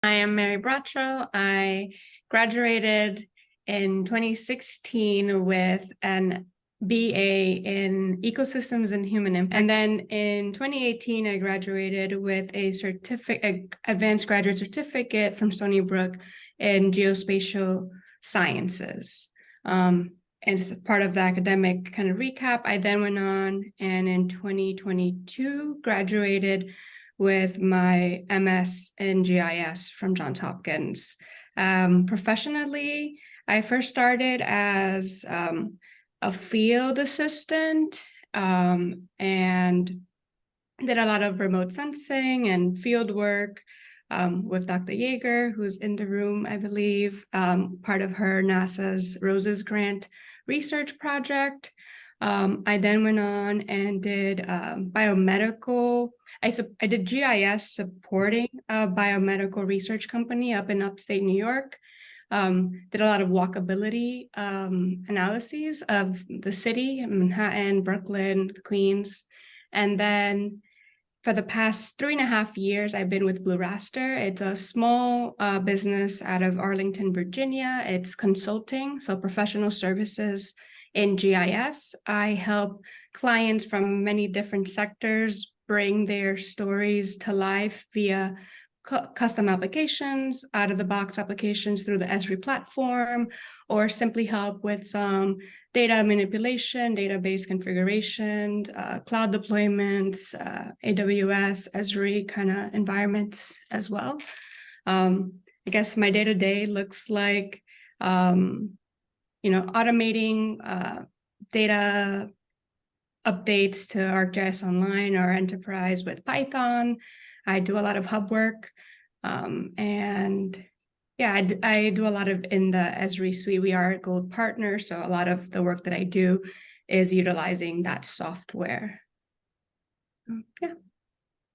I am Mary Bracho. I graduated in 2016 with an BA in Ecosystems and Human Impact. And then in 2018, I graduated with a advanced graduate certificate from Stony Brook in geospatial sciences. And as part of the academic kind of recap, I then went on and in 2022 graduated with my MS in GIS from Johns Hopkins. Professionally, I first started as a field assistant and did a lot of remote sensing and field work with Dr. Yeager, who's in the room, I believe, part of her NASA's ROSES grant research project. I then went on and did biomedical. I did GIS supporting a biomedical research company up in upstate New York. Did a lot of walkability analyses of the city, Manhattan, Brooklyn, Queens. And then for the past 3.5 years, I've been with Blue Raster. It's a small business out of Arlington, Virginia. It's consulting, so professional services in GIS. I help clients from many different sectors bring their stories to life via custom applications, out-of-the-box applications through the Esri platform, or simply help with some data manipulation, database configuration, cloud deployments, AWS, Esri kind of environments as well. I guess my day-to-day looks like automating data updates to ArcGIS Online or Enterprise with Python. I do a lot of hub work. And yeah, I do a lot of in the Esri suite. We are a gold partner, so a lot of the work that I do is utilizing that software. Yeah,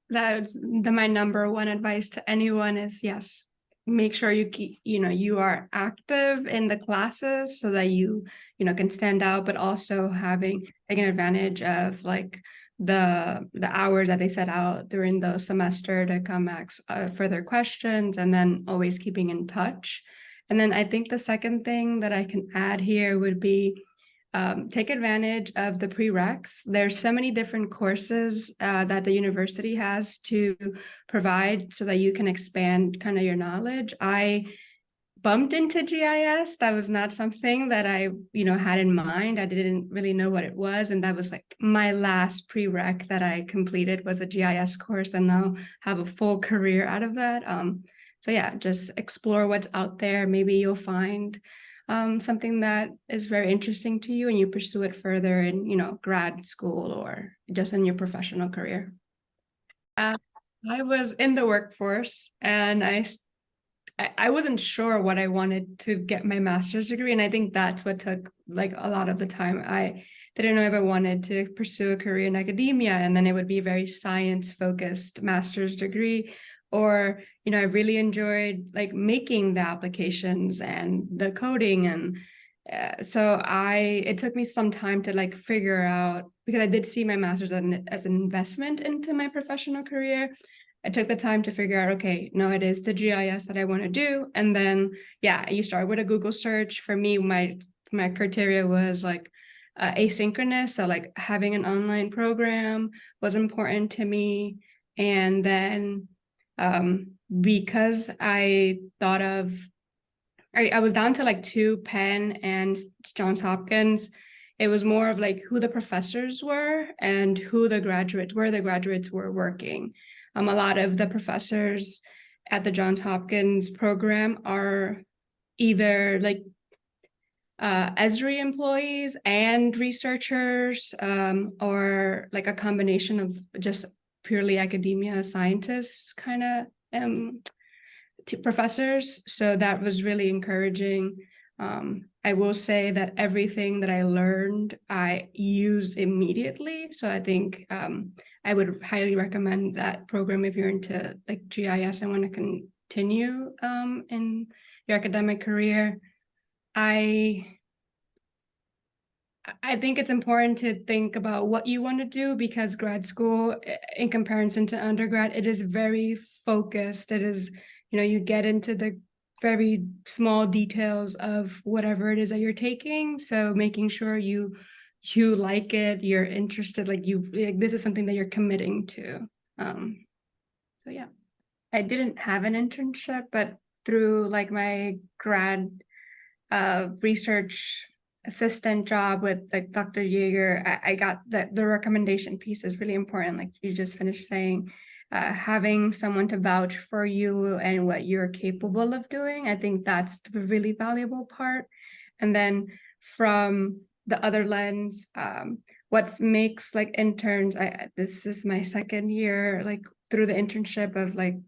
that's my number one advice to anyone is yes, make sure you are active in the classes so that you can stand out, but also taking advantage of like the hours that they set out during the semester to come ask further questions, and then always keeping in touch. And then I think the second thing that I can add here would be take advantage of the prereqs. There's so many different courses that the university has to provide so that you can expand kind of your knowledge. I bumped into GIS. That was not something that I, had in mind. I didn't really know what it was. And that was like my last prereq that I completed was a GIS course, and now have a full career out of that. So yeah, just explore what's out there. Maybe you'll find something that is very interesting to you and you pursue it further in, grad school or just in your professional career. I was in the workforce and I wasn't sure what I wanted to get my master's degree. And I think that's what took like a lot of the time. I didn't know if I wanted to pursue a career in academia, and then it would be a very science-focused master's degree. Or, I really enjoyed like making the applications and the coding. And so it took me some time to like figure out, because I did see my master's as an investment into my professional career. I took the time to figure out, okay, no, it is the GIS that I want to do. And then, yeah, you start with a Google search. For me, my criteria was like asynchronous. So like having an online program was important to me. And then because I thought I was down to like 2 Penn and Johns Hopkins, it was more of like who the professors were and where the graduates were working. A lot of the professors at the Johns Hopkins program are either like Esri employees and researchers, or like a combination of just purely academia scientists kind of professors. So that was really encouraging. I will say that everything that I learned, I use immediately. So I think I would highly recommend that program if you're into like GIS and want to continue in your academic career. I think it's important to think about what you want to do, because grad school, in comparison to undergrad, it is very focused. It is you get into the very small details of whatever it is that you're taking. So making sure you like it, you're interested, like this is something that you're committing to. So yeah, I didn't have an internship, but through like my grad research assistant job with like Dr. Yeager, I got that the recommendation piece is really important. Like you just finished saying, having someone to vouch for you and what you're capable of doing. I think that's the really valuable part. And then from the other lens, what makes like interns, this is my second year, like through the internship of like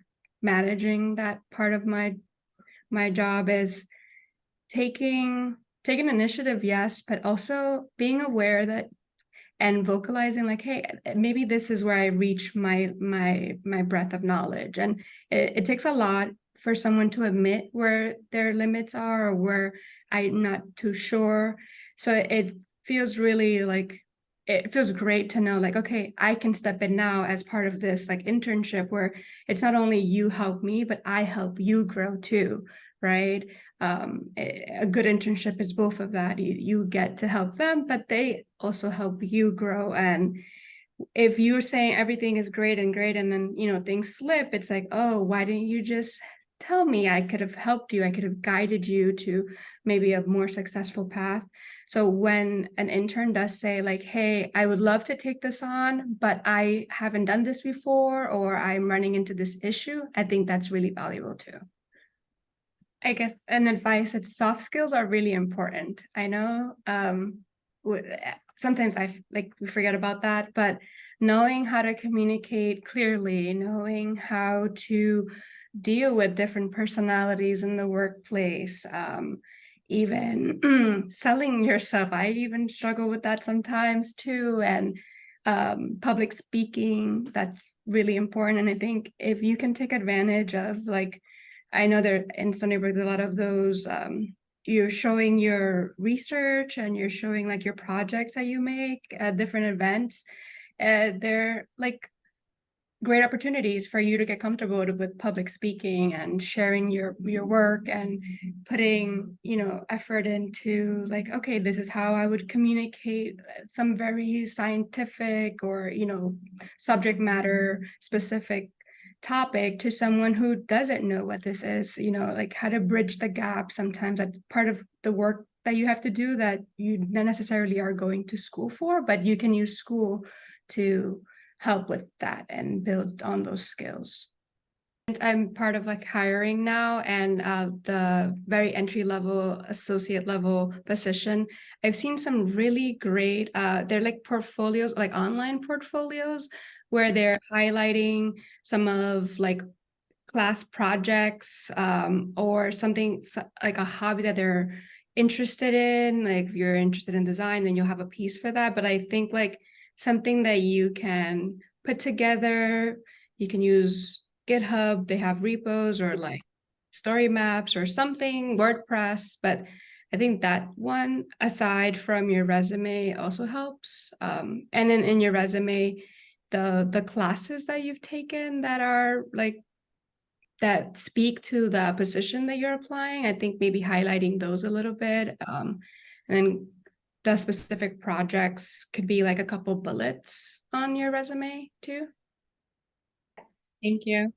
managing that part of my job is taking initiative, yes, but also being aware that and vocalizing like, hey, maybe this is where I reach my breadth of knowledge. And it takes a lot for someone to admit where their limits are or where I'm not too sure. So it feels really like, it feels great to know like, okay, I can step in now as part of this like internship where it's not only you help me, but I help you grow too, right? A good internship is both of that. You get to help them, but they also help you grow. And if you're saying everything is great and then things slip, it's like, oh, why didn't you just tell me? I could have helped you. I could have guided you to maybe a more successful path. So when an intern does say like, hey, I would love to take this on, but I haven't done this before, or I'm running into this issue, I think that's really valuable too. I guess an advice that soft skills are really important. I know sometimes we forget about that, but knowing how to communicate clearly, knowing how to deal with different personalities in the workplace, even selling yourself. I even struggle with that sometimes too. And public speaking, that's really important. And I think if you can take advantage of like, I know there in Stony Brook, a lot of those, you're showing your research and you're showing like your projects that you make at different events. They're like great opportunities for you to get comfortable with public speaking and sharing your work and putting, effort into like, okay, this is how I would communicate some very scientific or, subject matter specific topic to someone who doesn't know what this is, like how to bridge the gap. Sometimes that's part of the work that you have to do that you not necessarily are going to school for, but you can use school to help with that and build on those skills. I'm part of like hiring now, and the very entry level, associate level position. I've seen some really great, they're like portfolios, like online portfolios, where they're highlighting some of like class projects or something like a hobby that they're interested in. Like if you're interested in design, then you'll have a piece for that. But I think like something that you can put together, you can use GitHub, they have repos or like story maps or something, WordPress. But I think that one, aside from your resume, also helps. And then in your resume, the classes that you've taken that are like that speak to the position that you're applying, I think maybe highlighting those a little bit. And then the specific projects could be like a couple bullets on your resume too. Thank you.